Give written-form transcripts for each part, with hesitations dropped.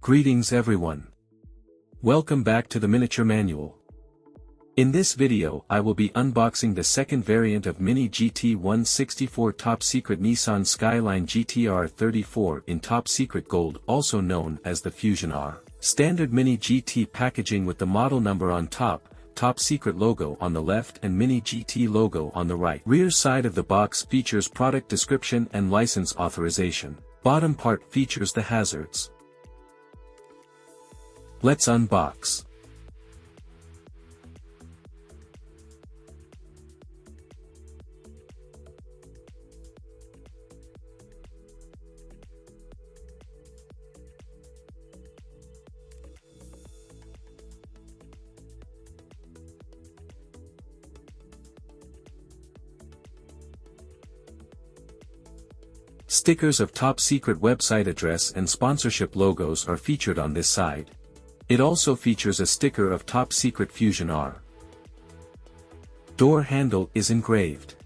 Greetings everyone. Welcome back to the Miniature Manual. In this video I will be unboxing the second variant of Mini GT-164 Top Secret Nissan Skyline GT-R34 in Top Secret Gold, also known as the Fusion R. Standard Mini GT packaging with the model number on top, Top Secret logo on the left and Mini GT logo on the right. Rear side of the box features product description and license authorization. Bottom part features the hazards. Let's unbox. Stickers of Top Secret website address and sponsorship logos are featured on this side. It also features a sticker of Top Secret Fusion R. Door handle is engraved.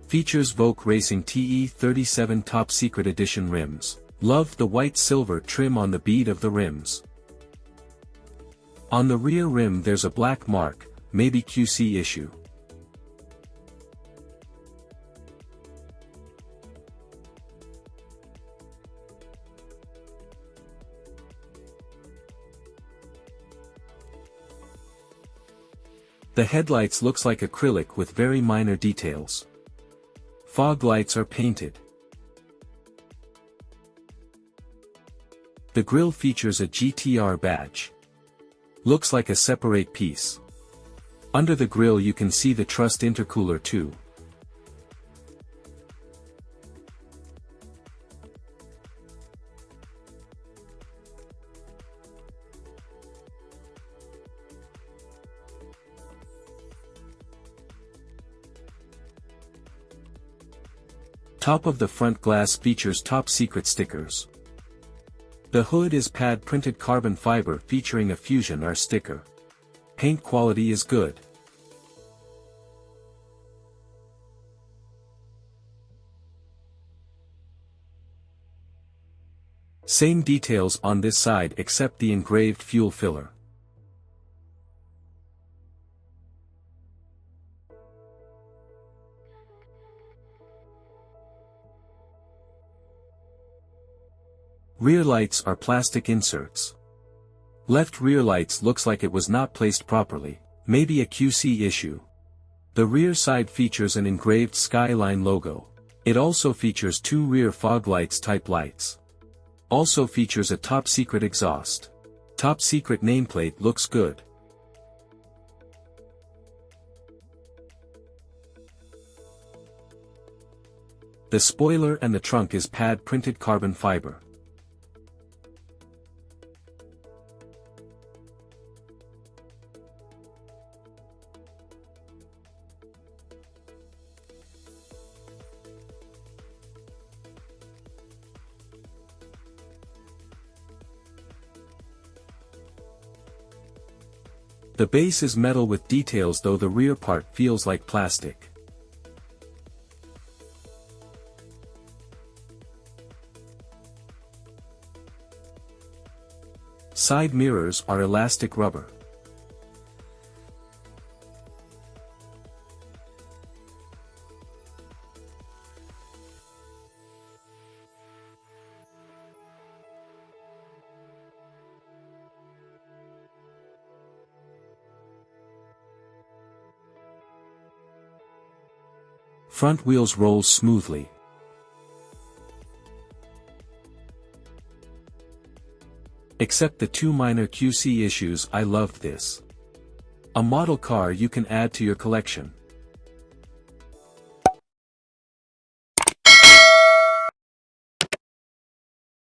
Features Vogue Racing TE37 Top Secret Edition rims. Love the white silver trim on the bead of the rims. On the rear rim there's a black mark, maybe QC issue. The headlights looks like acrylic with very minor details. Fog lights are painted. The grille features a GT-R badge. Looks like a separate piece. Under the grille you can see the truss intercooler too. Top of the front glass features Top Secret stickers. The hood is pad printed carbon fiber featuring a Fusion R sticker. Paint quality is good. Same details on this side except the engraved fuel filler. Rear lights are plastic inserts. Left rear lights looks like it was not placed properly, maybe a QC issue. The rear side features an engraved Skyline logo. It also features two rear fog lights type lights. Also features a Top Secret exhaust. Top Secret nameplate looks good. The spoiler and the trunk is pad printed carbon fiber. The base is metal with details though the rear part feels like plastic. Side mirrors are elastic rubber. Front wheels roll smoothly. Except the two minor QC issues, I loved this. A model car you can add to your collection.